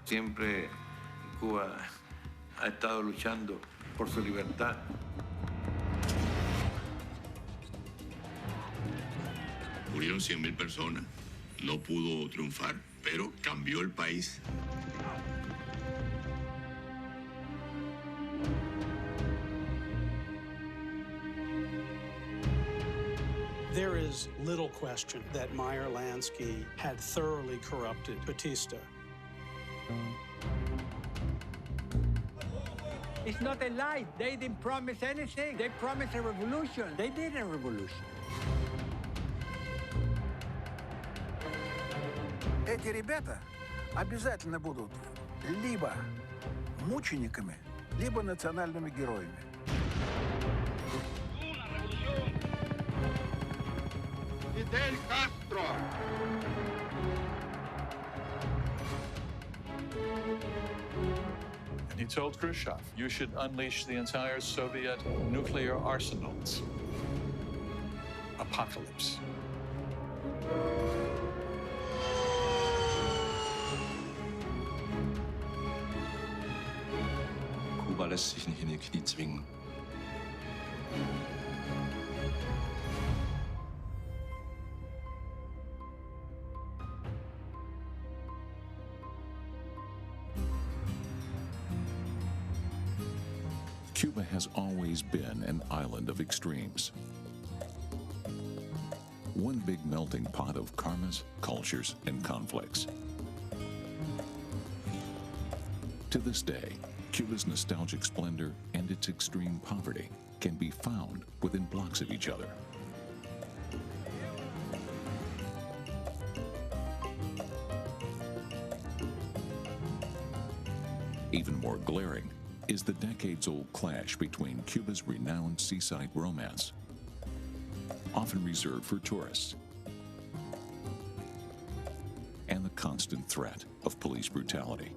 Siempre Cuba ha estado luchando por su libertad. Murieron 100.000 personas. No pudo triunfar, pero cambió el país. There is little question that Meyer Lansky had thoroughly corrupted Batista. It's not a lie. They didn't promise anything. They promised a revolution. They did a revolution. Эти ребята обязательно будут либо мучениками, либо национальными героями. Fidel Castro. And he told Khrushchev, you should unleash the entire Soviet nuclear arsenals. Apocalypse. Kuba lässt sich nicht in die Knie zwingen. Cuba has always been an island of extremes. One big melting pot of karmas, cultures, and conflicts. To this day, Cuba's nostalgic splendor and its extreme poverty can be found within blocks of each other. Even more glaring is the decades-old clash between Cuba's renowned seaside romance, often reserved for tourists, and the constant threat of police brutality.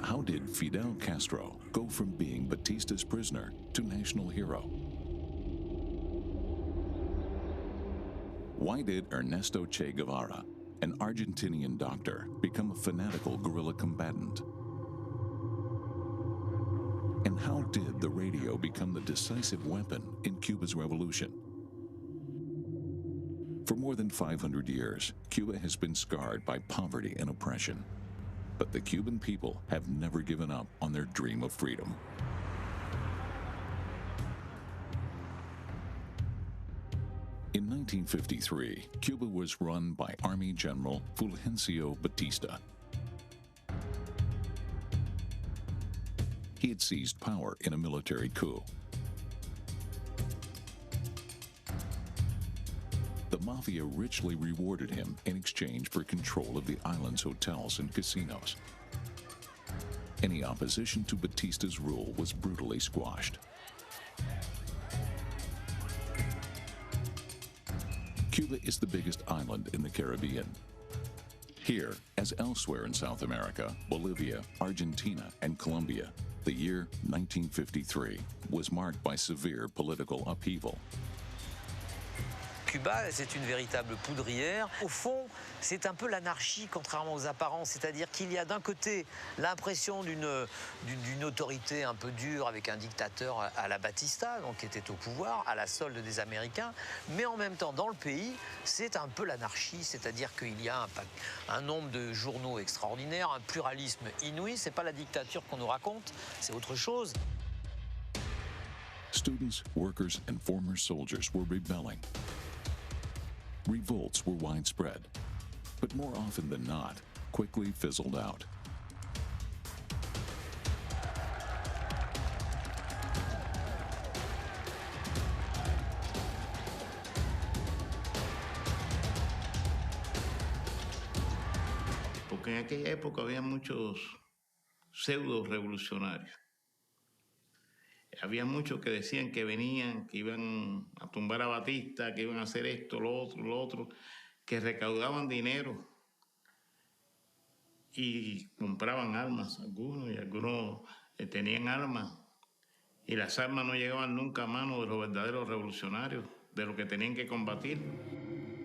How did Fidel Castro go from being Batista's prisoner to national hero? Why did Ernesto Che Guevara, an Argentinian doctor, become a fanatical guerrilla combatant? And how did the radio become the decisive weapon in Cuba's revolution? For more than 500 years, Cuba has been scarred by poverty and oppression. But the Cuban people have never given up on their dream of freedom. In 1953, Cuba was run by Army General Fulgencio Batista. He had seized power in a military coup. The mafia richly rewarded him in exchange for control of the island's hotels and casinos. Any opposition to Batista's rule was brutally squashed. Cuba is the biggest island in the Caribbean. Here, as elsewhere in South America, Bolivia, Argentina, and Colombia, the year 1953 was marked by severe political upheaval. Cuba, c'est une véritable poudrière. Au fond, c'est un peu l'anarchie, contrairement aux apparences. C'est-à-dire qu'il y a d'un côté l'impression d'une autorité un peu dure avec un dictateur à la Batista, donc qui était au pouvoir, à la solde des Américains. Mais en même temps, dans le pays, c'est un peu l'anarchie. C'est-à-dire qu'il y a un nombre de journaux extraordinaires, un pluralisme inouï. C'est pas la dictature qu'on nous raconte, c'est autre chose. Students, workers, and former soldiers were rebelling. Revolts were widespread, but more often than not, quickly fizzled out. Porque en aquella época había muchos pseudo revolucionarios. Había muchos que decían que venían, que iban a tumbar a Batista, que iban a hacer esto, lo otro, que recaudaban dinero y compraban armas, algunos, y algunos tenían armas. Y las armas no llegaban nunca a manos de los verdaderos revolucionarios, de los que tenían que combatir.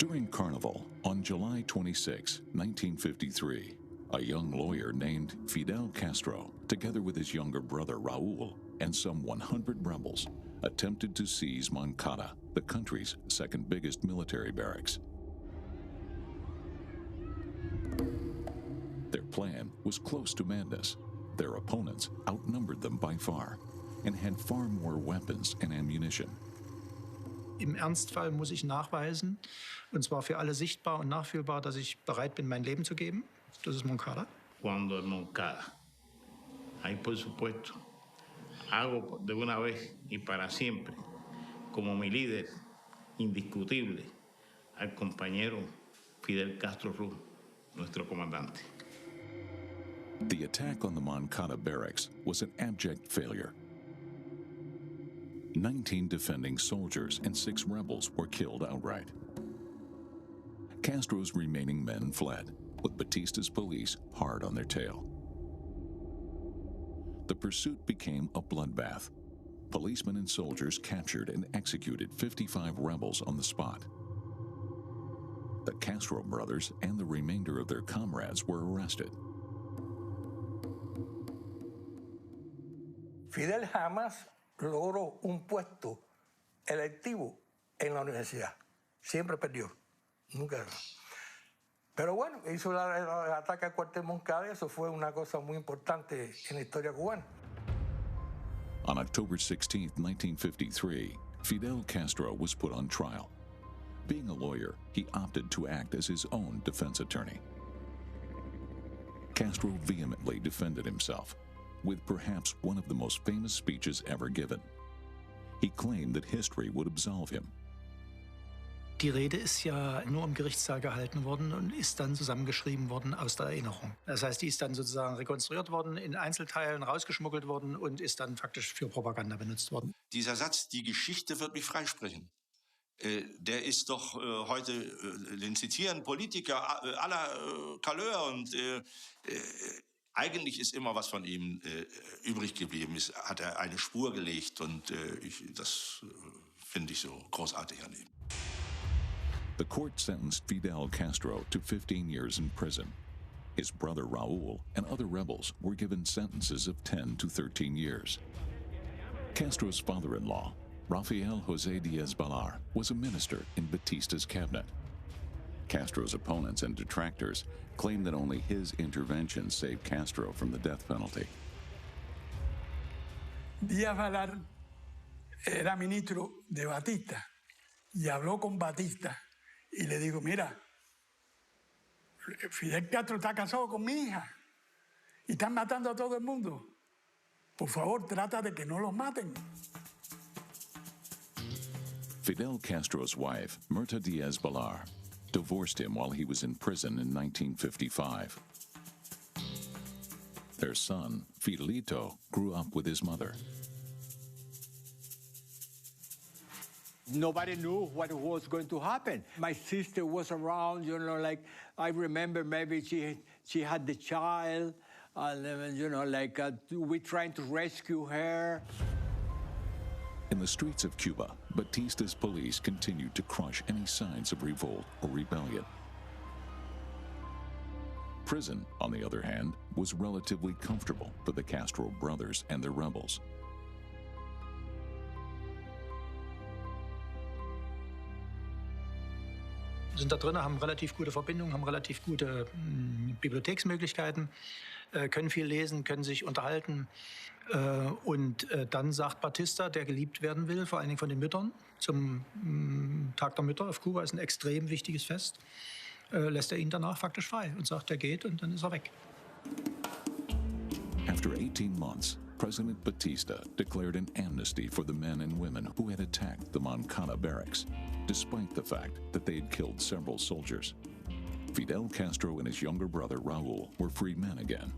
During Carnival, on July 26, 1953, a young lawyer named Fidel Castro, together with his younger brother Raul and some 100 rebels, attempted to seize Moncada, the country's second biggest military barracks. Their plan was close to madness. Their opponents outnumbered them by far and had far more weapons and ammunition. Im Ernstfall muss ich nachweisen, und zwar für alle sichtbar und nachfühlbar, dass ich bereit bin, mein Leben zu geben. Das ist Moncada. Cuando en Moncada, ahí por supuesto, hago de una vez y para siempre, como mi líder indiscutible, al compañero Fidel Castro, nuestro comandante. The attack on the Moncada barracks was an abject failure. 19 defending soldiers and 6 rebels were killed outright. Castro's remaining men fled, with Batista's police hard on their tail. The pursuit became a bloodbath. Policemen and soldiers captured and executed 55 rebels on the spot. The Castro brothers and the remainder of their comrades were arrested. Fidel jamás logró un puesto electivo en la universidad. Siempre perdió. Nunca. Pero bueno, hizo el ataque al cuartel Moncada y eso fue una cosa muy importante en la historia cubana. On October 16, 1953, Fidel Castro was put on trial. Being a lawyer, he opted to act as his own defense attorney. Castro vehemently defended himself, with perhaps one of the most famous speeches ever given. He claimed that history would absolve him. Die Rede ist ja nur im Gerichtssaal gehalten worden und ist dann zusammengeschrieben worden aus der Erinnerung. Das heißt, die ist dann sozusagen rekonstruiert worden, in Einzelteilen rausgeschmuggelt worden und ist dann faktisch für Propaganda benutzt worden. Dieser Satz, die Geschichte wird mich freisprechen, der ist doch heute, den zitieren Politiker aller Couleur und eigentlich ist immer was von ihm übrig geblieben. Hat er eine Spur gelegt und das finde ich so großartig an ihm. The court sentenced Fidel Castro to 15 years in prison. His brother Raul and other rebels were given sentences of 10 to 13 years. Castro's father-in-law, Rafael José Díaz-Balart, was a minister in Batista's cabinet. Castro's opponents and detractors claimed that only his intervention saved Castro from the death penalty. Díaz-Balart era ministro de Batista y habló con Batista y le dijo, mira, Fidel Castro está casado con mi hija y están matando a todo el mundo. Por favor, trata de que no los maten. Fidel Castro's wife, Mirta Díaz-Balart, divorced him while he was in prison in 1955. Their son, Fidelito, grew up with his mother. Nobody knew what was going to happen. My sister was around, you know, like, I remember maybe she had the child, and, you know, like, we trying to rescue her. In the streets of Cuba, Batista's police continued to crush any signs of revolt or rebellion. Prison, on the other hand, was relatively comfortable for the Castro brothers and their rebels. Sind da drin, haben relativ gute Verbindungen, haben relativ gute Bibliotheksmöglichkeiten, können viel lesen, können sich unterhalten. Und dann sagt Batista, der geliebt werden will, vor allen Dingen von den Müttern, zum Tag der Mütter auf Kuba ist ein extrem wichtiges Fest, lässt er ihn danach faktisch frei und sagt, er geht und dann ist er weg. After 18 months, President Batista declared an amnesty for the men and women who had attacked the Moncada barracks, despite the fact that they had killed several soldiers. Fidel Castro and his younger brother Raul were free men again.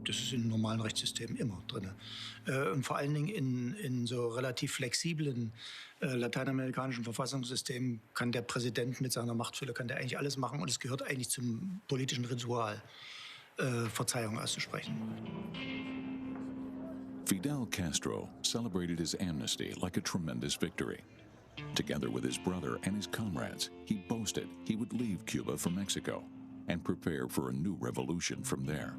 Das ist im normalen Rechtssystem immer drin. Und vor allen Dingen in so relativ flexiblen lateinamerikanischen Verfassungssystemen kann der Präsident mit seiner Machtfülle kann der eigentlich alles machen und es gehört eigentlich zum politischen Ritual, Verzeihung auszusprechen. Fidel Castro celebrated his amnesty like a tremendous victory. Together with his brother and his comrades, he boasted he would leave Cuba for Mexico and prepare for a new revolution from there.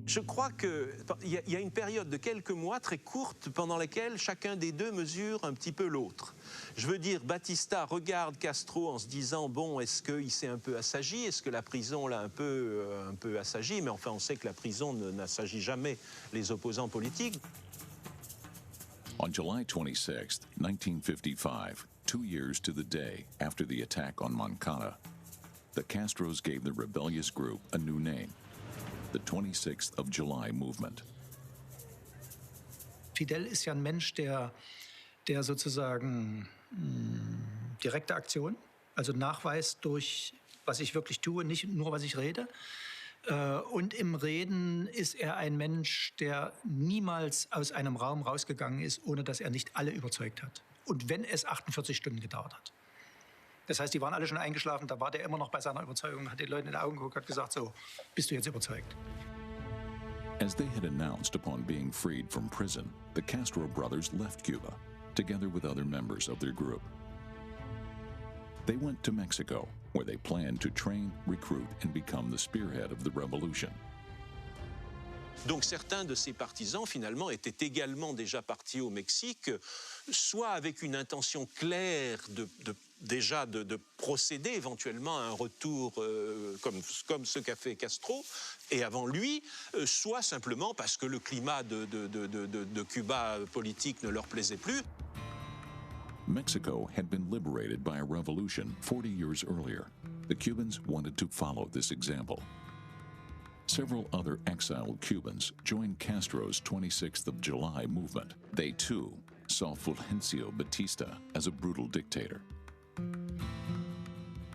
Je crois qu'il y a une période de quelques mois très courte pendant laquelle chacun des deux mesure un petit peu l'autre. Je veux dire, Batista regarde Castro en se disant, bon, est-ce qu'il s'est un peu assagi? Est-ce que la prison l'a un peu assagi? Mais enfin, on sait que la prison n'assagit jamais les opposants politiques. On July 26, 1955, 2 years to the day after the attack on Moncada, the Castros gave the rebellious group a new name, the 26th of July movement. Fidel ist ja ein Mensch, der sozusagen direkte Aktion, also Nachweis durch, was ich wirklich tue, nicht nur, was ich rede. Und im Reden ist er ein Mensch, der niemals aus einem Raum rausgegangen ist, ohne dass er nicht alle überzeugt hat. Und wenn es 48 Stunden gedauert hat. Das heißt, die waren alle schon eingeschlafen, da war der immer noch bei seiner Überzeugung, hat den Leuten in die Augen geguckt, hat gesagt, so, bist du jetzt überzeugt? As they had announced upon being freed from prison, the Castro brothers left Cuba, together with other members of their group. They went to Mexico, where they planned to train, recruit, and become the spearhead of the revolution. Donc certains de ces partisans, finalement, étaient également déjà partis au Mexique, soit avec une intention claire de procéder éventuellement à un retour comme ce qu'a fait Castro, et avant lui, soit simplement parce que le climat de Cuba politique ne leur plaisait plus. Mexico had been liberated by a revolution 40 years earlier. The Cubans wanted to follow this example. Several other exiled Cubans joined Castro's 26th of July movement. They, too, saw Fulgencio Batista as a brutal dictator.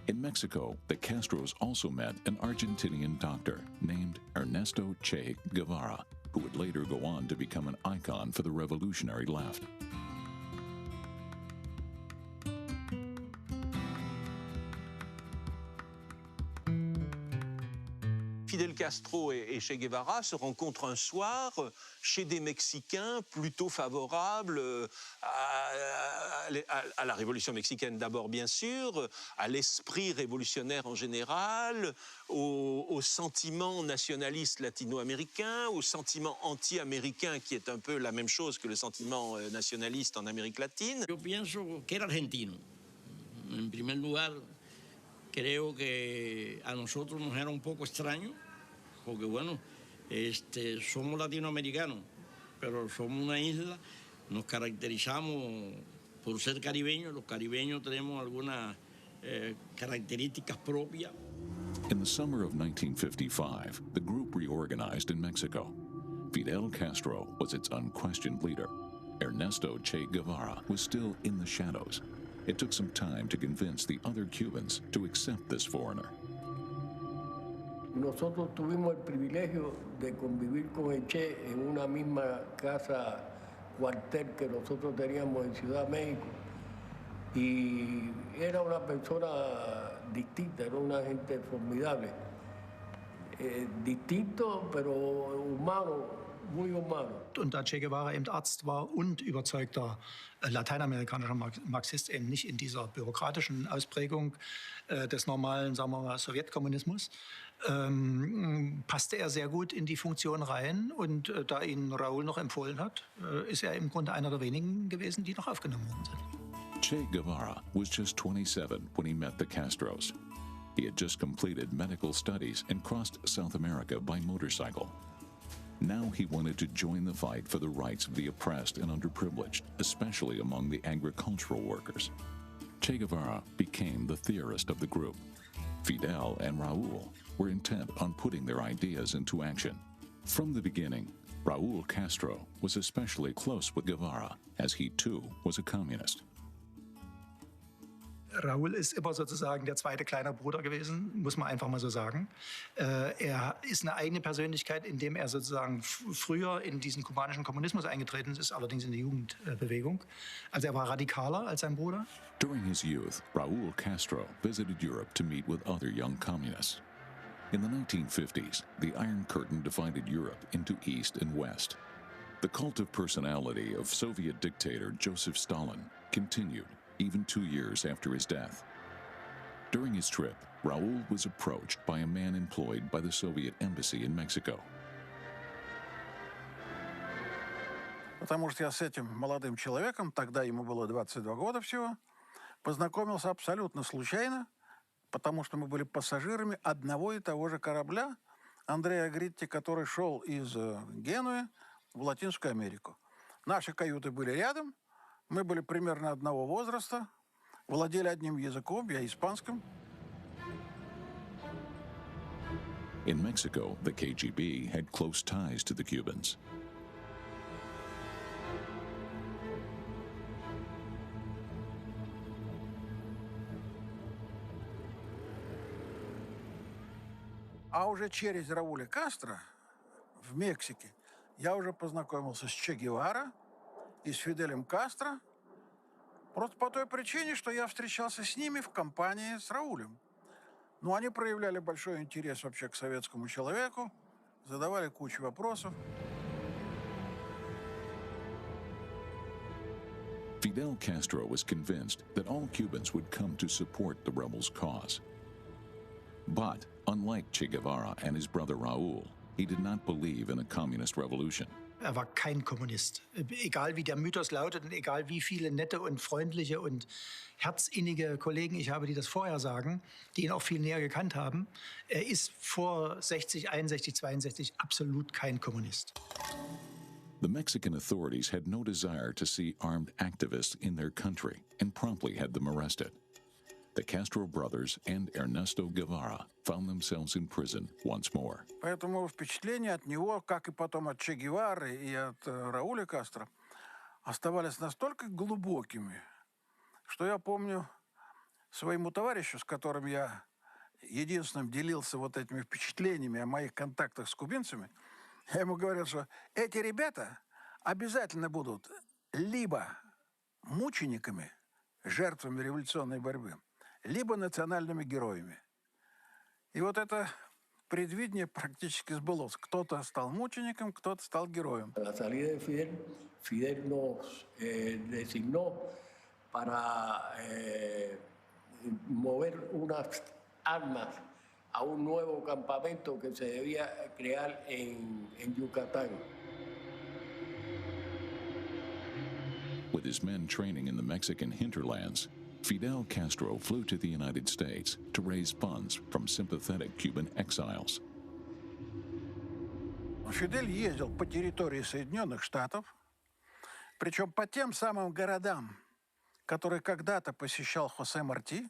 In Mexico, the Castros also met an Argentinian doctor named Ernesto Che Guevara, who would later go on to become an icon for the revolutionary left. Fidel Castro et Che Guevara se rencontrent un soir chez des Mexicains plutôt favorables à la révolution mexicaine d'abord, bien sûr, à l'esprit révolutionnaire en général, au sentiment nationaliste latino-américain, au sentiment anti-américain qui est un peu la même chose que le sentiment nationaliste en Amérique latine. Yo pienso que era argentino. En primer lugar, creo que a nosotros nos era un poco extraño, porque bueno, somos latinoamericanos, pero somos una isla, nos caracterizamos por ser caribeños, los caribeños tenemos algunas características propias. In the summer of 1955, the group reorganized in Mexico. Fidel Castro was its unquestioned leader. Ernesto Che Guevara was still in the shadows. It took some time to convince the other Cubans to accept this foreigner. Nosotros tuvimos el privilegio de convivir con el Che en una misma casa cuartel que nosotros teníamos en Ciudad México. Y era una persona distinta, era una gente formidable. Distinto, pero humano. Und da Che Guevara eben Arzt war und überzeugter lateinamerikanischer Marxist, eben nicht in dieser bürokratischen Ausprägung des normalen, sagen wir mal, Sowjetkommunismus, passte er sehr gut in die Funktion rein. Und da ihn Raúl noch empfohlen hat, ist er im Grunde einer der wenigen gewesen, die noch aufgenommen worden sind. Che Guevara was just 27 when he met the Castros. He had just completed medical studies and crossed South America by motorcycle. Now he wanted to join the fight for the rights of the oppressed and underprivileged, especially among the agricultural workers. Che Guevara became the theorist of the group. Fidel and Raúl were intent on putting their ideas into action. From the beginning, Raúl Castro was especially close with Guevara, as he too was a communist. Raúl ist immer sozusagen der zweite kleine Bruder gewesen, muss man einfach mal so sagen. Er ist eine eigene Persönlichkeit, indem er sozusagen früher in diesen kubanischen Kommunismus eingetreten ist, allerdings in die Jugendbewegung. Also er war radikaler als sein Bruder. During his youth, Raúl Castro visited Europe to meet with other young communists. In the 1950s, the Iron Curtain divided Europe into East and West. The cult of personality of Soviet dictator Joseph Stalin continued even 2 years after his death. During his trip, Raúl was approached by a man employed by the Soviet embassy in Mexico. Потому что я с этим молодым человеком, тогда ему было 22 года всего, познакомился абсолютно случайно, потому что мы были пассажирами одного и того же корабля Андреа Гритти, который шел из Генуи в Латинскую Америку. Наши каюты были рядом, мы были примерно одного возраста, владели одним языком, я испанским. In Mexico, the KGB had close ties to the Cubans. А уже через Рауля Кастро в Мексике я уже познакомился с Че Гевара и с Фиделем Кастро. Просто по той причине, что я встречался с ними в компании с Раулем. Но они проявляли большой интерес вообще к советскому человеку, задавали кучу вопросов. Fidel Castro was convinced that all Cubans would come to support the rebels' cause. But, unlike Che Guevara and his brother Raúl, he did not believe in a communist revolution. Er war kein Kommunist. Egal wie der Mythos lautet und egal wie viele nette und freundliche und herzinnige Kollegen ich habe, die das vorher sagen, die ihn auch viel näher gekannt haben, er ist vor 60, 61, 62 absolut kein Kommunist. The Mexican authorities had no desire to see armed activists in their country and promptly had them arrested. The Castro brothers and Ernesto Guevara found themselves in prison once more. Поэтому впечатления от него, как и потом от Че Гевары и от Рауля Кастро, оставались настолько глубокими, что я помню своему товарищу, с которым я единственным делился вот этими впечатлениями о моих контактах с кубинцами, я ему говорил, что эти ребята обязательно будут либо мучениками, жертвами революционной борьбы, либо национальными героями. И вот это предвидение практически сбылось. Кто-то стал мучеником, кто-то стал героем. La salida de Fidel nos designó para mover unas armas a un nuevo campamento que se debía crear en Yucatán. With his men training in the Mexican hinterlands, Fidel Castro flew to the United States to raise funds from sympathetic Cuban exiles. Фидель ездил по территории Соединенных Штатов, причем по тем самым городам, которые когда-то посещал Хосе Марти,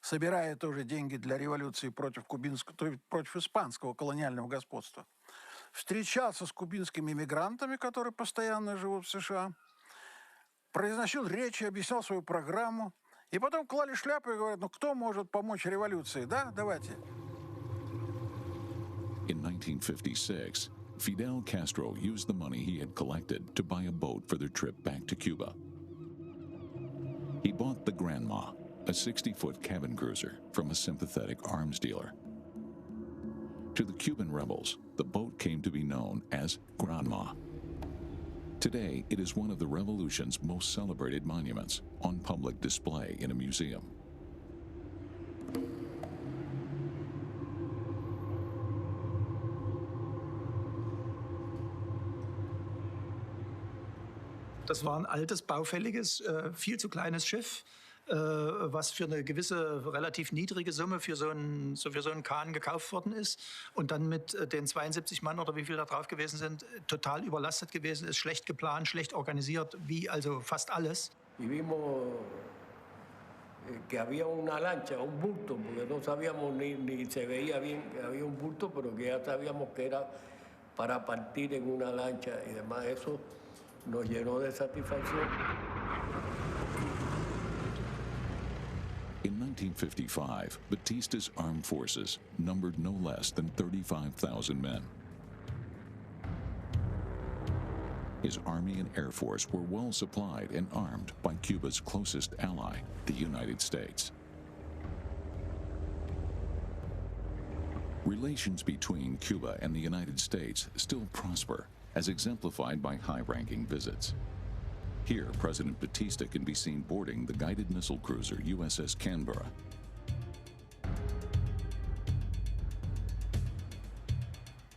собирая тоже деньги для революции против испанского колониального господства. Встречался с кубинскими мигрантами, которые постоянно живут в США, произносил речи, объяснял свою программу, и потом клали шляпы и говорят, ну кто может помочь революции, да? Давайте. In 1956, Fidel Castro used the money he had collected to buy a boat for their trip back to Cuba. He bought the Granma, a 60-foot cabin cruiser, from a sympathetic arms dealer. To the Cuban rebels, the boat came to be known as Granma. Today, it is one of the revolution's most celebrated monuments, on public display in a museum. Das war ein altes, baufälliges, viel zu kleines Schiff, was für eine gewisse, relativ niedrige Summe für so einen Kahn gekauft worden ist und dann mit den 72 Mann oder wie viel da drauf gewesen sind, total überlastet gewesen ist, schlecht geplant, schlecht organisiert, wie also fast alles. Y vimos que había una lancha, un bulto, porque no sabíamos ni se veía bien que había un bulto, pero que ya sabíamos que era para partir en una lancha y demás. Eso nos llenó de satisfacción. In 1955, Batista's armed forces numbered no less than 35,000 men. His army and air force were well supplied and armed by Cuba's closest ally, the United States. Relations between Cuba and the United States still prosper, as exemplified by high-ranking visits. Here, President Batista can be seen boarding the guided missile cruiser USS Canberra.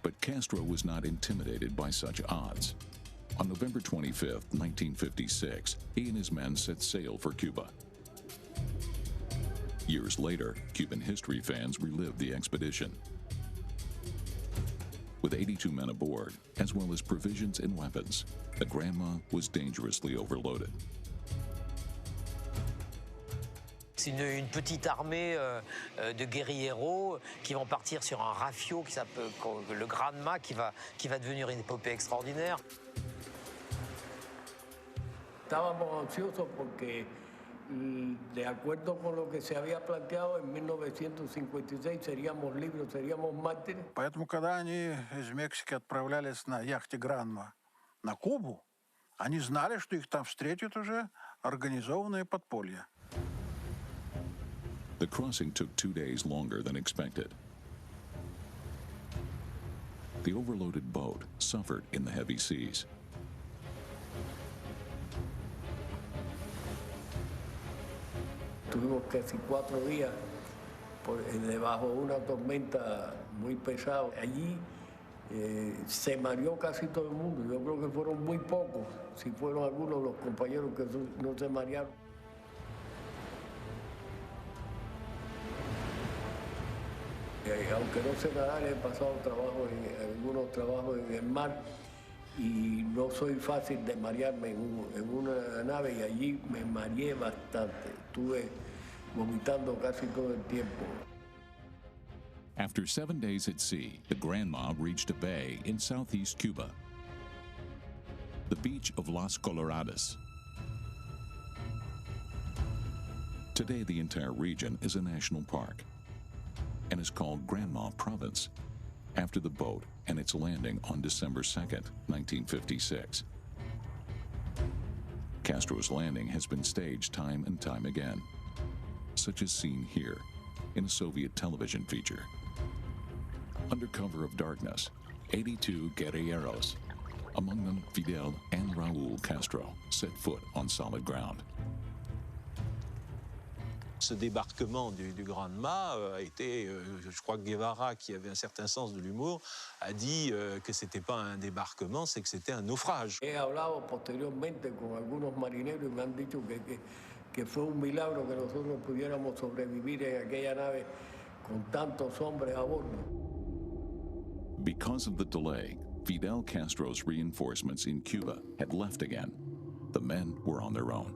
But Castro was not intimidated by such odds. On November 25, 1956, he and his men set sail for Cuba. Years later, Cuban history fans relived the expedition. With 82 men aboard, as well as provisions and weapons, the Granma was dangerously overloaded. C'est une petite armée de guérilleros qui vont partir sur un rafio qui s'appelle le Granma, qui va devenir une épopée extraordinaire. Estábamos ansiosos porque, de acuerdo con lo que se había planteado, en 1956 seríamos libres, seríamos mártires. Поэтому, когда они из Мексики отправлялись на яхте «Гранма» на Кубу, они знали, что их там встретят уже организованные подполья. The crossing took 2 days longer than expected. The overloaded boat suffered in the heavy seas. Tuvimos casi 4 días debajo de una tormenta muy pesada. Allí se mareó casi todo el mundo. Yo creo que fueron muy pocos, si fueron algunos los compañeros que no se marearon. Aunque no sé nadar, he pasado algunos trabajos en el mar y no soy fácil de marearme en una nave, y allí me mareé bastante. Estuve vomitando casi todo el tiempo. After 7 days at sea, the Granma reached a bay in southeast Cuba, the beach of Las Coloradas. Today, the entire region is a national park and is called Granma Province, after the boat and its landing on December 2nd, 1956. Castro's landing has been staged time and time again, such as seen here in a Soviet television feature. Under cover of darkness, 82 guerrilleros, among them Fidel and Raúl Castro, set foot on solid ground. Ce débarquement du Granma a été, je crois que Guevara, qui avait un certain sens de l'humour, a dit que c'était pas un débarquement, c'est que c'était un naufrage. He hablado posteriormente con algunos marineros y me han dicho que fue un milagro que nosotros pudiéramos sobrevivir en aquella nave con tantos hombres a bordo. Because of the delay, Fidel Castro's reinforcements in Cuba had left again. The men were on their own.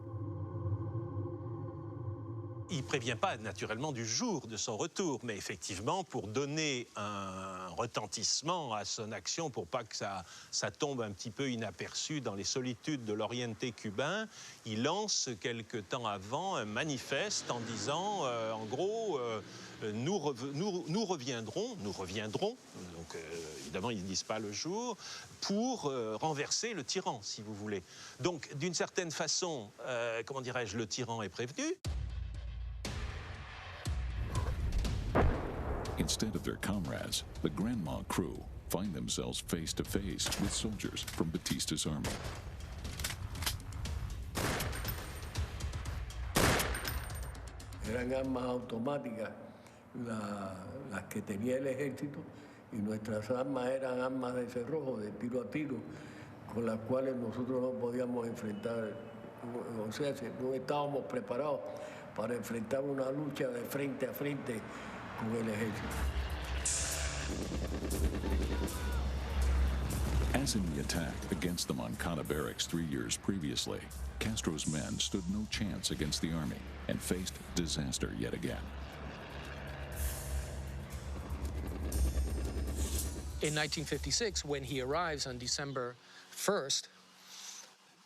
Il ne prévient pas naturellement du jour de son retour, mais effectivement, pour donner un retentissement à son action, pour pas que ça tombe un petit peu inaperçu dans les solitudes de l'orienté cubain, il lance quelque temps avant un manifeste en disant, en gros, nous reviendrons, donc évidemment ils ne disent pas le jour, pour renverser le tyran, si vous voulez. Donc d'une certaine façon, comment dirais-je, le tyran est prévenu. Instead of their comrades, the Granma crew find themselves face to face with soldiers from Batista's army. Eran armas automáticas las que tenía el ejército, y nuestras armas eran armas de cerrojo, de tiro a tiro, con las cuales nosotros no podíamos enfrentar, o sea, no estábamos preparados para enfrentar una lucha de frente a frente con el ejército. As in the attack against the Moncada barracks 3 years previously, Castro's men stood no chance against the army and faced disaster yet again. In 1956, when he arrives on December 1st,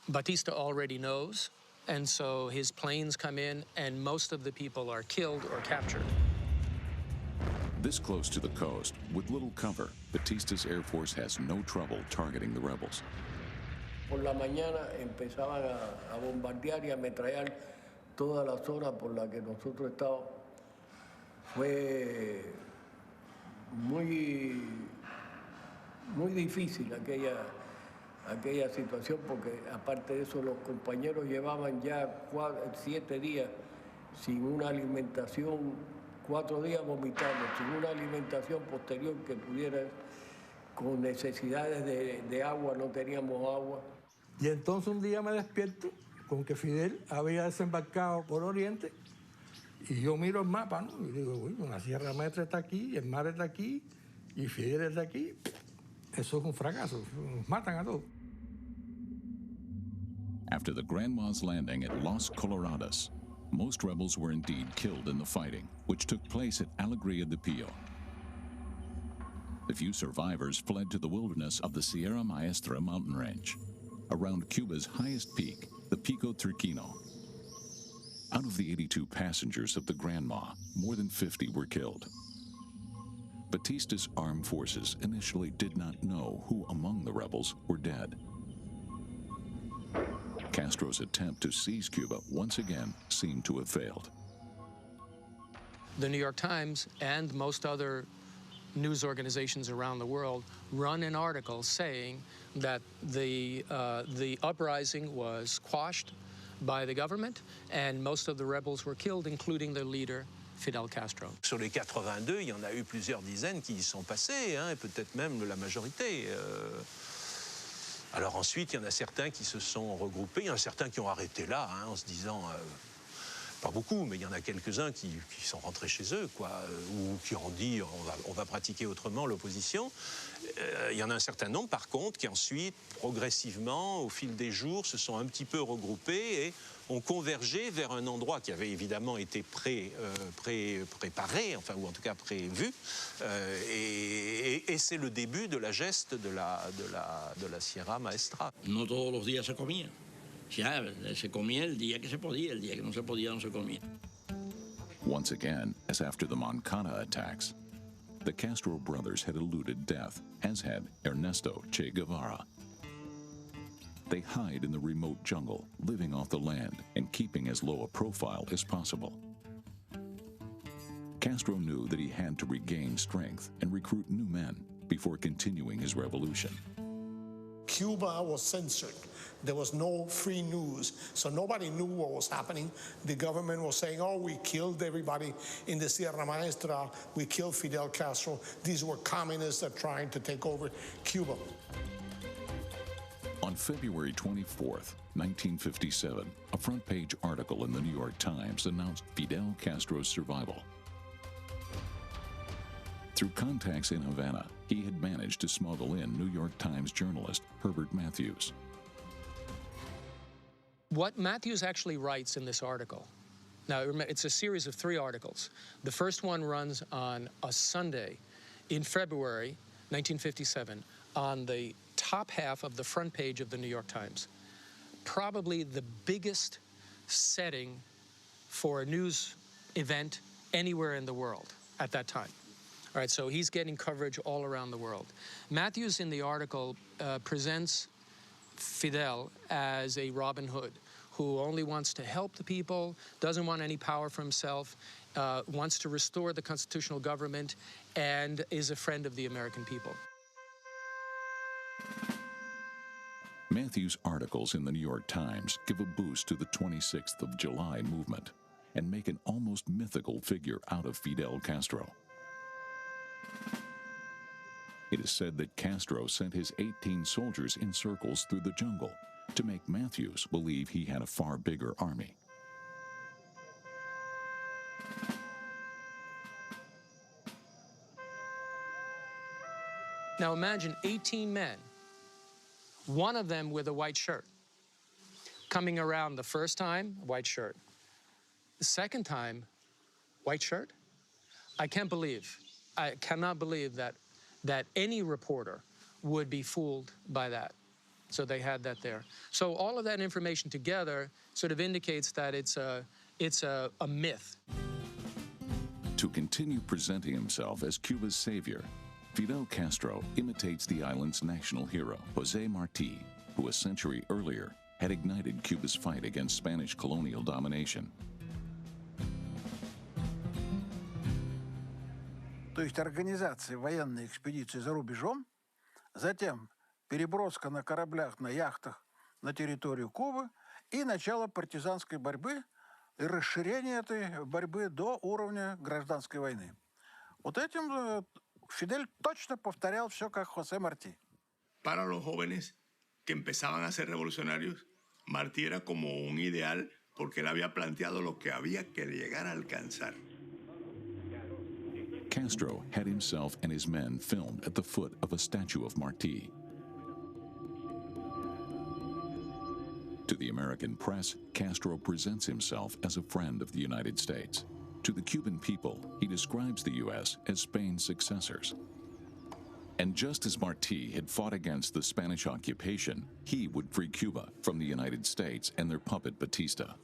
Batista already knows And so his planes come in, and most of the people are killed or captured. This close to the coast, with little cover, Batista's Air Force has no trouble targeting the rebels. Por la mañana empezaban a bombardear y a ametrallar toda la zona por la que nosotros estábamos. Fue muy difícil aquella situación, porque aparte de eso los compañeros llevaban ya 7 días sin una alimentación, 4 días vomitando, sin una alimentación posterior que pudiera, con necesidades de agua, no teníamos agua. Y entonces un día me despierto con que Fidel había desembarcado por Oriente, y yo miro el mapa, ¿no? Y digo, uy, la Sierra Maestra está aquí, el mar está aquí, y Fidel está aquí. Eso es un fracaso, nos matan a todos. After the Grandma's landing at Los Colorados, most rebels were indeed killed in the fighting, which took place at Alegría de Pio. The few survivors fled to the wilderness of the Sierra Maestra mountain range, around Cuba's highest peak, the Pico Turquino. Out of the 82 passengers of the Grandma, more than 50 were killed. Batista's armed forces initially did not know who among the rebels were dead. Castro's attempt to seize Cuba once again seemed to have failed. The New York Times and most other news organizations around the world run an article saying that the uprising was quashed by the government and most of the rebels were killed, including their leader, Fidel Castro. Sur les 82, il y en a eu plusieurs dizaines qui y sont passés, hein, et peut-être même la majorité. Alors ensuite, il y en a certains qui se sont regroupés, il y en a certains qui ont arrêté là, hein, en se disant, pas beaucoup, mais il y en a quelques-uns qui sont rentrés chez eux, quoi, ou qui ont dit, on va pratiquer autrement l'opposition. Il y en a un certain nombre, par contre, qui ensuite, progressivement, au fil des jours, se sont un petit peu regroupés et ont convergé vers un endroit qui avait évidemment été préparé, enfin, ou en tout cas prévu, et c'est le début de la geste de la Sierra Maestra. No todos los días se comía. Ya, se comía el día que se podía, el día que no se podía no se comía. Once again, as after the Moncada attacks, the Castro brothers had eluded death, as had Ernesto Che Guevara. They hide in the remote jungle, living off the land and keeping as low a profile as possible. Castro knew that he had to regain strength and recruit new men before continuing his revolution. Cuba was censored. There was no free news, so nobody knew what was happening. The government was saying, oh, we killed everybody in the Sierra Maestra, we killed Fidel Castro. These were communists that were trying to take over Cuba. On February 24th, 1957, a front-page article in the New York Times announced Fidel Castro's survival. Through contacts in Havana, he had managed to smuggle in New York Times journalist Herbert Matthews. What Matthews actually writes in this article, now it's a series of 3 articles. The first one runs on a Sunday in February 1957 on the top half of the front page of the New York Times. Probably the biggest setting for a news event anywhere in the world at that time. All right, so he's getting coverage all around the world. Matthews in the article presents Fidel as a Robin Hood who only wants to help the people, doesn't want any power for himself, wants to restore the constitutional government, and is a friend of the American people. Matthews' articles in the New York Times give a boost to the 26th of July movement and make an almost mythical figure out of Fidel Castro. It is said that Castro sent his 18 soldiers in circles through the jungle to make Matthews believe he had a far bigger army. Now imagine 18 men, one of them with a white shirt, coming around the first time, white shirt. The second time, white shirt? I cannot believe that any reporter would be fooled by that. So they had that there. So all of that information together sort of indicates that it's a myth. To continue presenting himself as Cuba's savior, Fidel Castro imitates the island's national hero, José Martí, who a century earlier had ignited Cuba's fight against Spanish colonial domination. То есть организация военной экспедиции за рубежом, затем переброска на кораблях, на яхтах на территорию Кубы и начало партизанской борьбы и расширение этой борьбы до уровня гражданской войны. Вот этим Фидель точно повторял все, как José Martí. Para los jóvenes que empezaban a ser revolucionarios, Martí era como un ideal porque él había planteado lo que había que llegar a alcanzar. Castro had himself and his men filmed at the foot of a statue of Martí. To the American press, Castro presents himself as a friend of the United States. To the Cuban people, he describes the U.S. as Spain's successors. And just as Martí had fought against the Spanish occupation, he would free Cuba from the United States and their puppet Batista.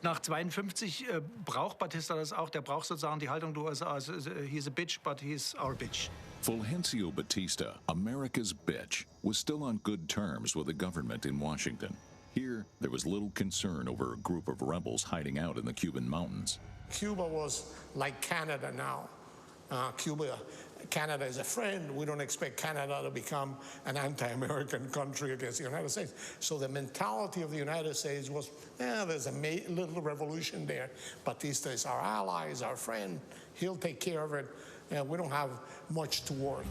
Nach 52 braucht Batista das auch. Der braucht sozusagen die Haltung, he's a bitch, but he's our bitch. Fulgencio Batista, America's bitch, was still on good terms with the government in Washington. Here, there was little concern over a group of rebels hiding out in the Cuban mountains. Cuba was like Canada now. Canada is a friend. We don't expect Canada to become an anti-American country against the United States. So the mentality of the United States was, there's a little revolution there. Batista is our ally, is our friend. He'll take care of it. We don't have much to worry.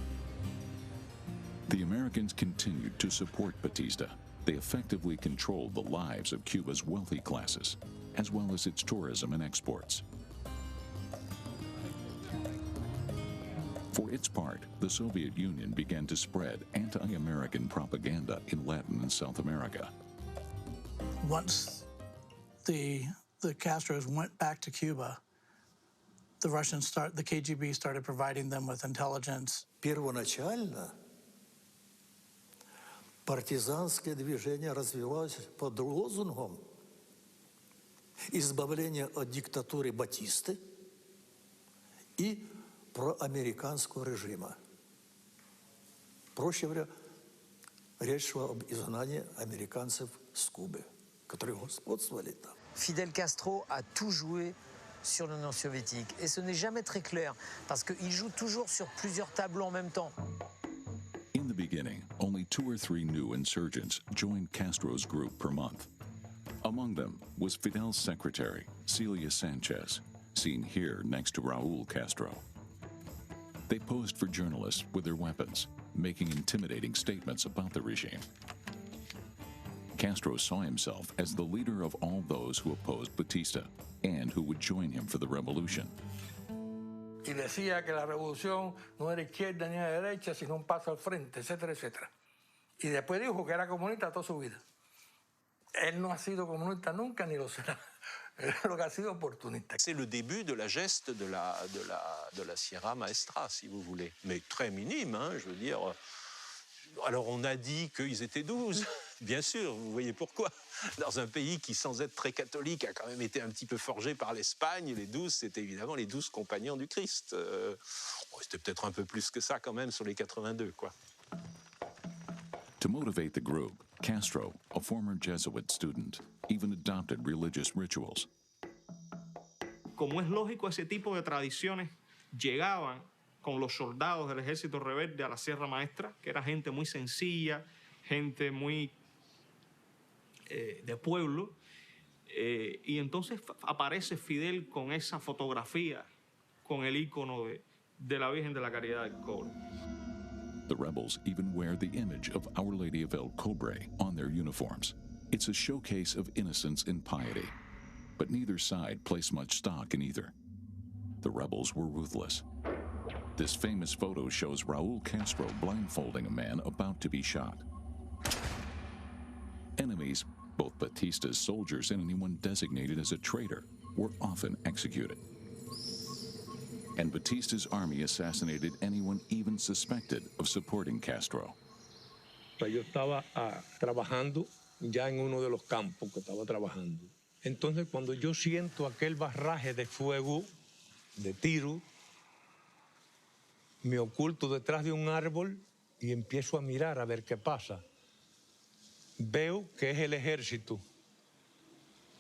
The Americans continued to support Batista. They effectively controlled the lives of Cuba's wealthy classes, as well as its tourism and exports. For its part, the Soviet Union began to spread anti-American propaganda in Latin and South America. Once the Castros went back to Cuba, the KGB started providing them with intelligence. Первоначально партизанское движение развивалось под лозунгом избавления от диктатуры Батисты и проамериканского режима. Проще говоря, речь шла об изгнании американцев с Кубы, которые господствовали там. Fidel Castro a tout joué sur l'Union soviétique. Et ce n'est jamais très clair, parce qu'il joue toujours sur plusieurs tableaux en même temps. In the beginning, only 2 or 3 new insurgents joined Castro's group per month. Among them was Fidel's secretary, Celia Sanchez, seen here next to Raul Castro. They posed for journalists with their weapons, making intimidating statements about the regime. Castro saw himself as the leader of all those who opposed Batista and who would join him for the revolution. Y decía que la revolución no era izquierda ni era derecha, sino un paso al frente, etcétera, etcétera. Y después dijo que era comunista toda su vida. Él no ha sido comunista nunca, ni lo será. Lo que ha sido oportunista. C'est le début de la geste de la Sierra Maestra, si vous voulez. Mais très minime, hein, je veux dire. Alors on a dit qu'ils étaient 12, bien sûr, vous voyez pourquoi. Dans un pays qui, sans être très catholique, a quand même été un petit peu forgé par l'Espagne, les 12, c'était évidemment les 12 compagnons du Christ. C'était peut-être un peu plus que ça quand même sur les 82, quoi. To motivate the group, Castro, a former Jesuit student, even adopted religious rituals. Como es lógico, ese tipo de tradiciones llegaban con los soldados del ejército rebelde a la Sierra Maestra, que era gente muy sencilla, gente muy de pueblo, y entonces aparece Fidel con esa fotografía, con el ícono de la Virgen de la Caridad del Cobre. The rebels even wear the image of Our Lady of El Cobre on their uniforms. It's a showcase of innocence and piety, but neither side placed much stock in either. The rebels were ruthless. This famous photo shows Raul Castro blindfolding a man about to be shot. Enemies, both Batista's soldiers and anyone designated as a traitor, were often executed. And Batista's army assassinated anyone even suspected of supporting Castro. Pues yo estaba trabajando ya en uno de los campos que estaba trabajando. Entonces, cuando yo siento aquel barraje de fuego, de tiro, me oculto detrás de un árbol y empiezo a mirar a ver qué pasa. Veo que es el ejército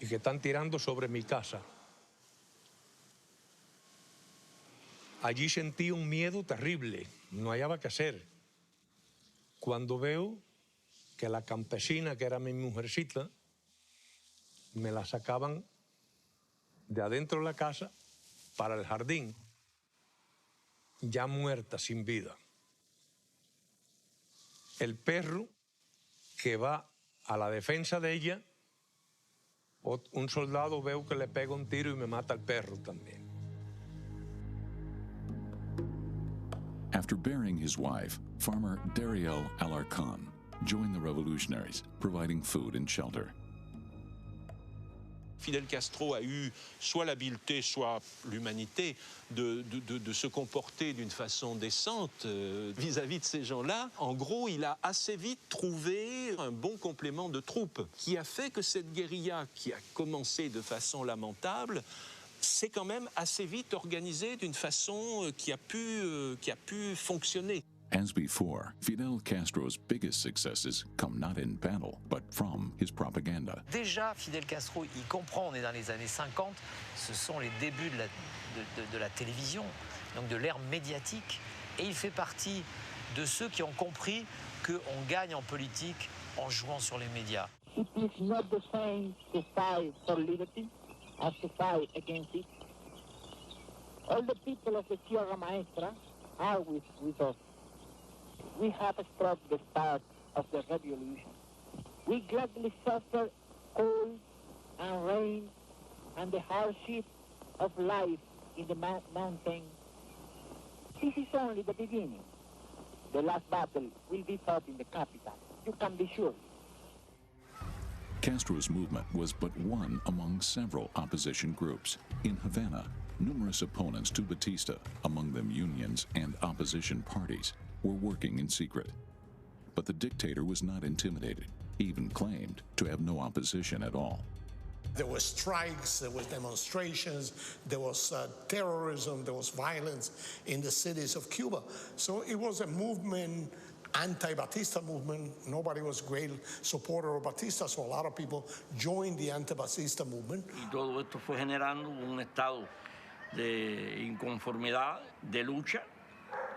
y que están tirando sobre mi casa. Allí sentí un miedo terrible, no hallaba qué hacer. Cuando veo que la campesina, que era mi mujercita, me la sacaban de adentro de la casa para el jardín, ya muerta, sin vida. El perro que va a la defensa de ella, un soldado veo que le pega un tiro y me mata al perro también. After burying his wife, farmer Dariel Alarcon joined the revolutionaries, providing food and shelter. Fidel Castro a eu soit l'habileté, soit l'humanité de se comporter d'une façon décente vis-à-vis de ces gens-là. En gros, il a assez vite trouvé un bon complément de troupes qui a fait que cette guérilla, qui a commencé de façon lamentable, s'est quand même assez vite organisée d'une façon qui a pu fonctionner. As before, Fidel Castro's biggest successes come not in battle, but from his propaganda. Déjà, Fidel Castro, il comprend, on est dans les années 50, ce sont les débuts de la télévision, donc de l'ère médiatique, et il fait partie de ceux qui ont compris qu'on gagne en politique en jouant sur les médias. It is not the same to fight for liberty as to fight against it. All the people of the Sierra Maestra are with us. We have struck the start of the revolution. We gladly suffer cold and rain and the hardship of life in the mountain. This is only the beginning. The last battle will be fought in the capital. You can be sure. Castro's movement was but one among several opposition groups. In Havana, numerous opponents to Batista, among them unions and opposition parties, were working in secret. But the dictator was not intimidated. He even claimed to have no opposition at all. There were strikes, there were demonstrations, there was terrorism, there was violence in the cities of Cuba. So it was a movement, anti-Batista movement. Nobody was a great supporter of Batista, so a lot of people joined the anti-Batista movement. Y todo esto fue generando un estado de inconformidad, de lucha,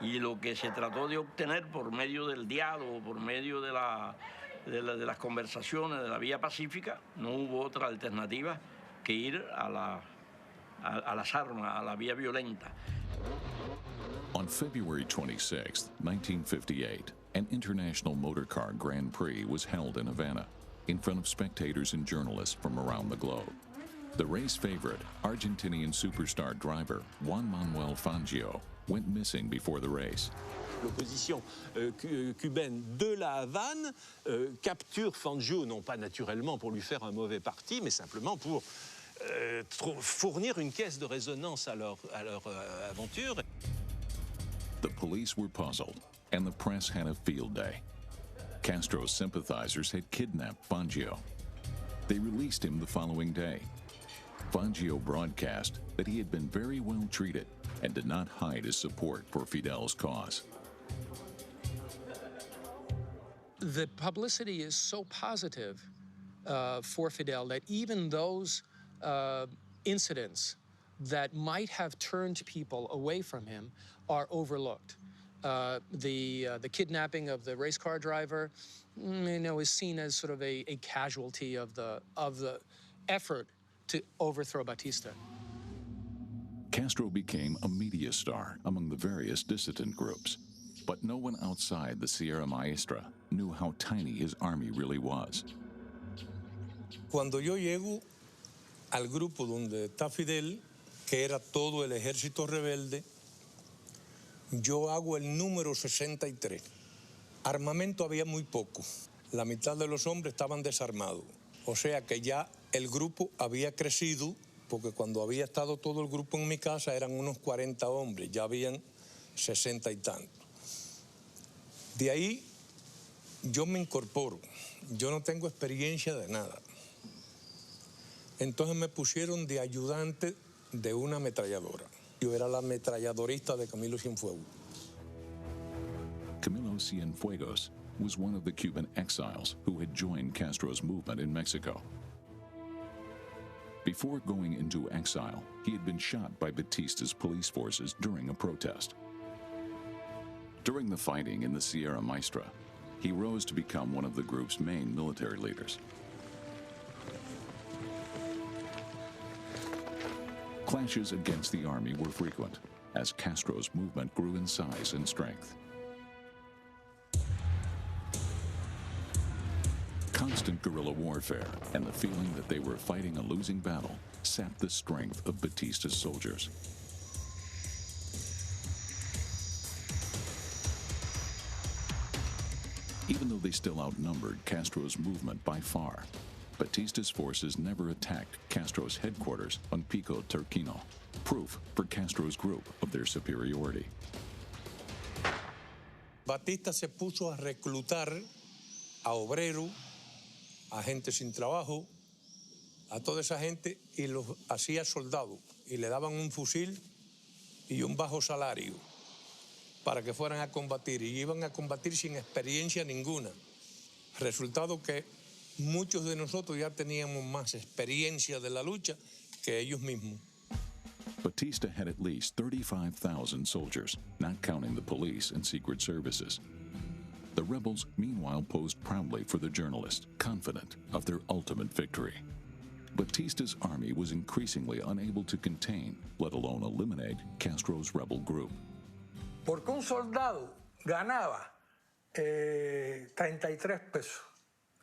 y lo que se trató de obtener por medio del diálogo, por medio de las conversaciones, de la vía pacífica, no hubo otra alternativa que ir a las armas, a la vía violenta. On February 26, 1958, an international motorcar Grand Prix was held in Havana in front of spectators and journalists from around the globe. The race favorite, Argentinian superstar driver Juan Manuel Fangio, went missing before the race. L'opposition cubaine de la Havane capture Fangio, non pas naturellement pour lui faire un mauvais parti, mais simplement pour fournir une caisse de résonance à leur aventure. The police were puzzled, and the press had a field day. Castro's sympathizers had kidnapped Fangio. They released him the following day. Fangio broadcast that he had been very well treated and did not hide his support for Fidel's cause. The publicity is so positive for Fidel that even those incidents that might have turned people away from him are overlooked. The kidnapping of the race car driver, is seen as sort of a casualty of the effort to overthrow Batista. Castro became a media star among the various dissident groups, but no one outside the Sierra Maestra knew how tiny his army really was. Cuando yo llego al grupo donde está Fidel, que era todo el ejército rebelde, yo hago el número 63. Armamento había muy poco. La mitad de los hombres estaban desarmados. O sea que ya el grupo había crecido, porque cuando había estado todo el grupo en mi casa eran unos 40 hombres, ya habían 60 y tantos. De ahí yo me incorporo, yo no tengo experiencia de nada. Entonces me pusieron de ayudante de una ametralladora. Yo era la ametralladorista de Camilo Cienfuegos. Camilo Cienfuegos was one of the Cuban exiles who had joined Castro's movement in Mexico. Before going into exile, he had been shot by Batista's police forces during a protest. During the fighting in the Sierra Maestra, he rose to become one of the group's main military leaders. Clashes against the army were frequent as Castro's movement grew in size and strength. Constant guerrilla warfare and the feeling that they were fighting a losing battle sapped the strength of Batista's soldiers. Even though they still outnumbered Castro's movement by far, Batista's forces never attacked Castro's headquarters on Pico Turquino, proof for Castro's group of their superiority. Batista se puso a reclutar a obreros, a gente sin trabajo, a toda esa gente, y los hacía soldados, y le daban un fusil y un bajo salario para que fueran a combatir, y iban a combatir sin experiencia ninguna. Resultado que muchos de nosotros ya teníamos más experiencia de la lucha que ellos mismos. Batista had at least 35,000 soldiers, not counting the police and secret services. The rebels, meanwhile, posed proudly for the journalists, confident of their ultimate victory. Batista's army was increasingly unable to contain, let alone eliminate, Castro's rebel group. Porque un soldado ganaba 33 pesos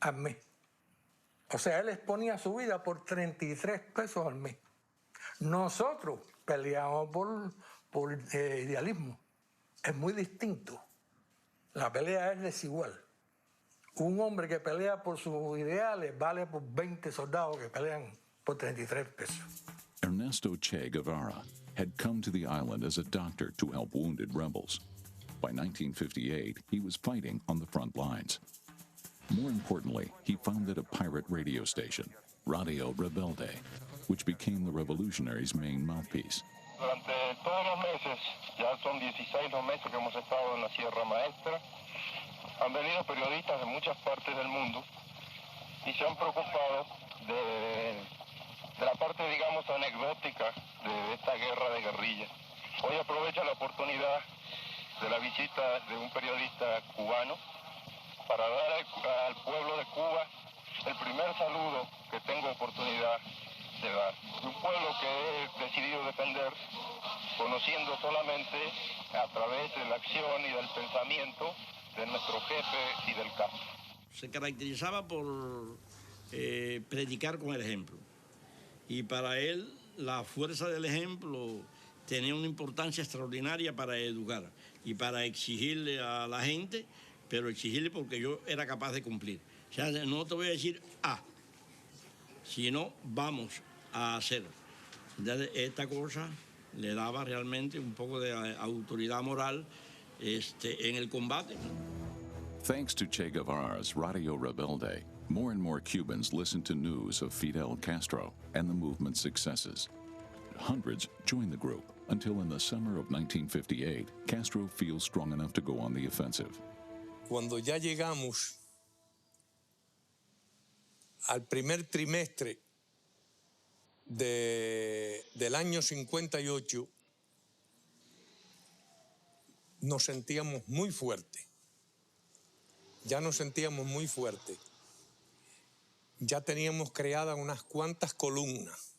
al mes. O sea, él exponía su vida por 33 pesos al mes. Nosotros peleamos por idealismo. Es muy distinto. La pelea es desigual. Un hombre que pelea por sus ideales vale por 20 soldados que pelean por 33 pesos. Ernesto Che Guevara had come to the island as a doctor to help wounded rebels. By 1958, he was fighting on the front lines. More importantly, he founded a pirate radio station, Radio Rebelde, which became the revolutionaries' main mouthpiece. Durante todos los meses, ya son 16 los meses que hemos estado en la Sierra Maestra, han venido periodistas de muchas partes del mundo y se han preocupado de la parte, digamos, anecdótica de esta guerra de guerrilla. Hoy aprovecho la oportunidad de la visita de un periodista cubano para dar al pueblo de Cuba el primer saludo que tengo oportunidad de dar. Un pueblo que he decidido defender, conociendo solamente a través de la acción y del pensamiento de nuestro jefe Fidel Castro. Se caracterizaba por predicar con el ejemplo. Y para él, la fuerza del ejemplo tenía una importancia extraordinaria para educar y para exigirle a la gente, pero exigirle porque yo era capaz de cumplir. O sea, no te voy a decir sino vamos a hacer. Entonces, esta cosa le daba realmente un poco de autoridad moral en el combate. Thanks to Che Guevara's Radio Rebelde, more and more Cubans listened to news of Fidel Castro and the movement's successes. Hundreds joined the group until in the summer of 1958, Castro feels strong enough to go on the offensive. Cuando ya llegamos al primer trimestre del año 58, nos sentíamos muy fuertes. Ya nos sentíamos muy fuertes. Ya teníamos creadas unas cuantas columnas.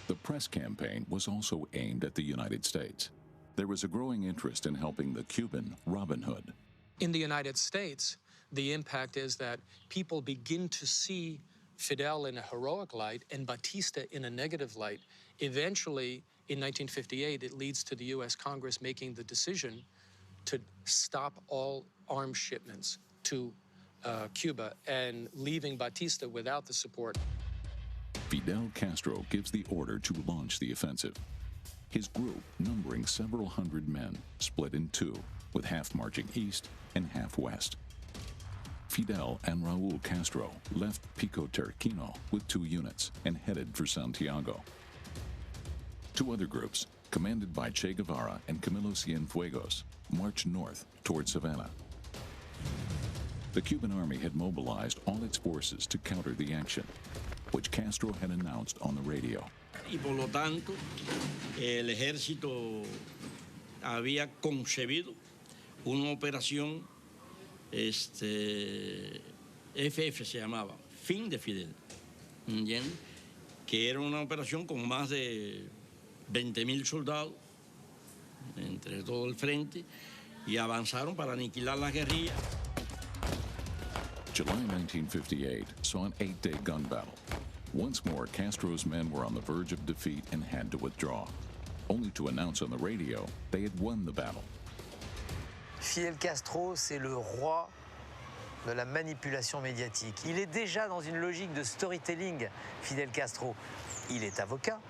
The press campaign was also aimed at the United States. There was a growing interest in helping the Cuban Robin Hood. In the United States, the impact is that people begin to see Fidel in a heroic light and Batista in a negative light. Eventually, in 1958, it leads to the U.S. Congress making the decision to stop all arms shipments to Cuba and leaving Batista without the support. Fidel Castro gives the order to launch the offensive. His group, numbering several hundred men, split in two, with half marching east and half west. Fidel and Raúl Castro left Pico Terquino with 2 units and headed for Santiago. 2 other groups, commanded by Che Guevara and Camilo Cienfuegos, marched north towards Havana. The Cuban army had mobilized all its forces to counter the action, which Castro had announced on the radio. Y por lo tanto, el ejército había concebido una operación, FF se llamaba, Fin de Fidel, ¿entiendes? Que era una operación con más de 20.000 soldados entre todo el frente y avanzaron para aniquilar las guerrillas. July 1958 saw an 8-day gun battle. Once more, Castro's men were on the verge of defeat and had to withdraw, only to announce on the radio they had won the battle. Fidel Castro, c'est le roi de la manipulation médiatique. Il est déjà dans une logique de storytelling, Fidel Castro. Il est avocat,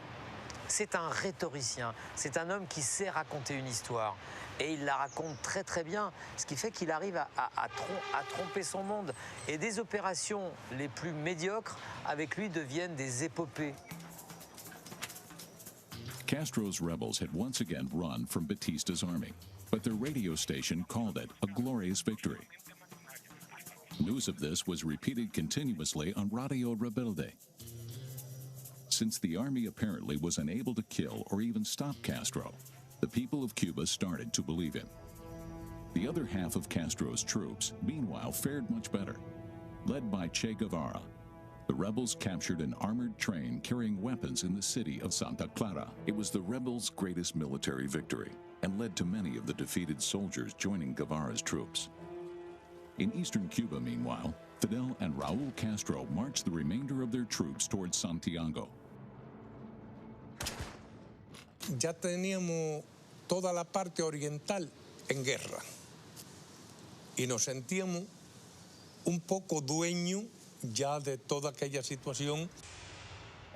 c'est un rhétoricien, c'est un homme qui sait raconter une histoire. Et il la raconte très très bien, ce qui fait qu'il arrive à tromper son monde. Et des opérations les plus médiocres, avec lui, deviennent des épopées. Castro's rebels had once again run from Batista's army, but their radio station called it a glorious victory. News of this was repeated continuously on Radio Rebelde. Since the army apparently was unable to kill or even stop Castro, the people of Cuba started to believe him. The other half of Castro's troops, meanwhile, fared much better. Led by Che Guevara, the rebels captured an armored train carrying weapons in the city of Santa Clara. It was the rebels' greatest military victory and led to many of the defeated soldiers joining Guevara's troops. In eastern Cuba, meanwhile, Fidel and Raúl Castro marched the remainder of their troops towards Santiago. Ya teníamos toda la parte oriental en guerra y nos sentíamos un poco dueños ya de toda aquella situación.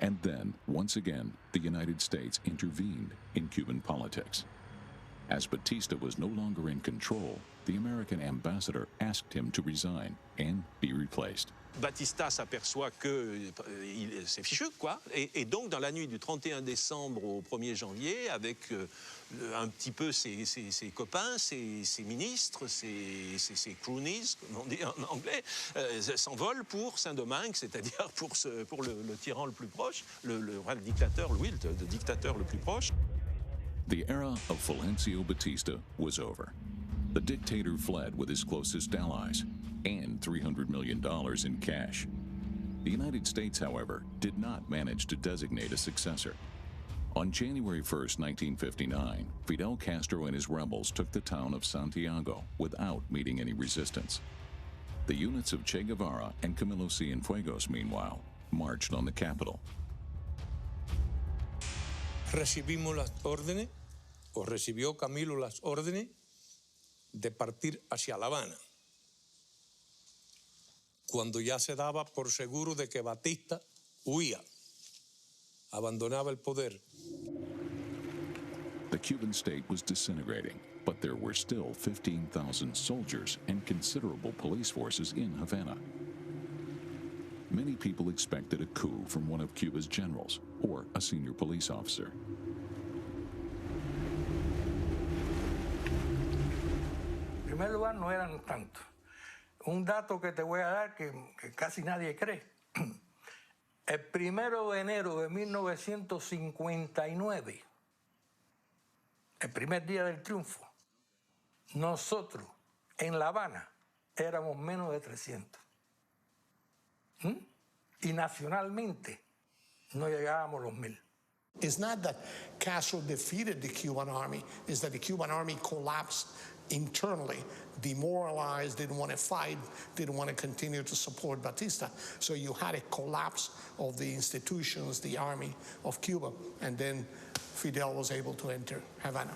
And then, once again, the United States intervened in Cuban politics. As Batista was no longer in control, the American ambassador asked him to resign and be replaced. Batista s'aperçoit que c'est fichu, quoi. Et donc, dans la nuit du 31 décembre au 1er janvier, avec un petit peu ses copains, ses ministres, ses cronies, comme on dit en anglais, s'envolent pour Saint-Domingue, c'est-à-dire pour le tyran le plus proche, le dictateur, le dictateur le plus proche. The era of Fulgencio Batista was over. The dictator fled with his closest allies and $300 million in cash. The United States, however, did not manage to designate a successor. On January 1st, 1959, Fidel Castro and his rebels took the town of Santiago without meeting any resistance. The units of Che Guevara and Camilo Cienfuegos, meanwhile, marched on the capital. Recibimos las órdenes, o recibió Camilo las órdenes, de partir hacia La Habana, cuando ya se daba por seguro de que Batista huía, abandonaba el poder. The Cuban state was disintegrating, but there were still 15,000 soldiers and considerable police forces in Havana. Many people expected a coup from one of Cuba's generals or a senior police officer. En primer lugar, no eran tantos. Un dato que te voy a dar que casi nadie cree. El 1 de enero de 1959, el primer día del triunfo, nosotros en La Habana éramos menos de 300. Y nacionalmente no llegábamos a los 1,000. It's not that Castro defeated the Cuban army, it's that the Cuban army collapsed internally, demoralized, didn't want to fight, didn't want to continue to support Batista. So you had a collapse of the institutions, the army of Cuba, and then Fidel was able to enter Havana.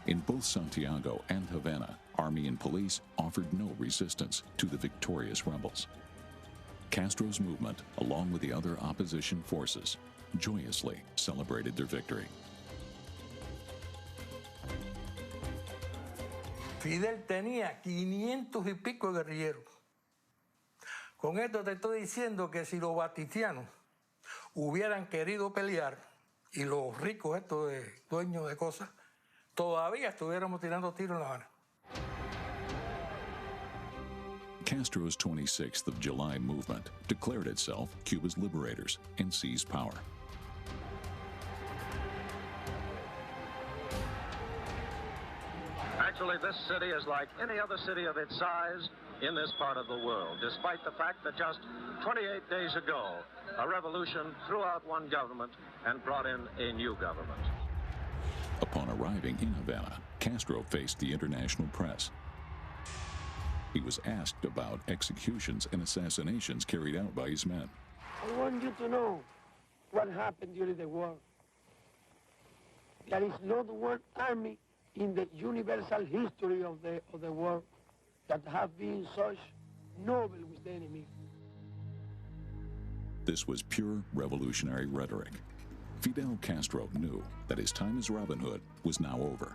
In both Santiago and Havana, army and police offered no resistance to the victorious rebels. Castro's movement, along with the other opposition forces, joyously celebrated their victory. Fidel tenía 500 y pico guerrilleros Con esto te estoy diciendo que si los batistianos hubieran querido pelear y los ricos estos dueños de cosas, todavía estuviéramos tirando tiros en La Habana. Castro's 26th of July movement declared itself Cuba's liberators and seized power. Actually, this city is like any other city of its size in this part of the world, despite the fact that just 28 days ago, a revolution threw out one government and brought in a new government. Upon arriving in Havana, Castro faced the international press. He was asked about executions and assassinations carried out by his men. I want you to know what happened during the war. There is not one army in the universal history of the world that have been such noble with the enemy. This was pure revolutionary rhetoric. Fidel Castro knew that his time as Robin Hood was now over.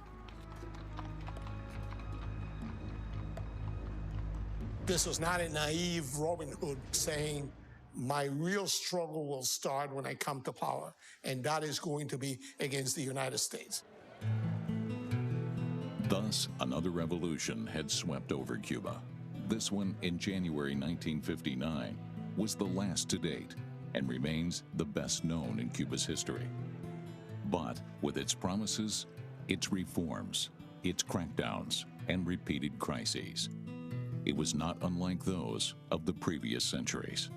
This was not a naive Robin Hood saying, my real struggle will start when I come to power, and that is going to be against the United States. Thus, another revolution had swept over Cuba. This one, in January 1959, was the last to date and remains the best known in Cuba's history. But with its promises, its reforms, its crackdowns, and repeated crises, it was not unlike those of the previous centuries.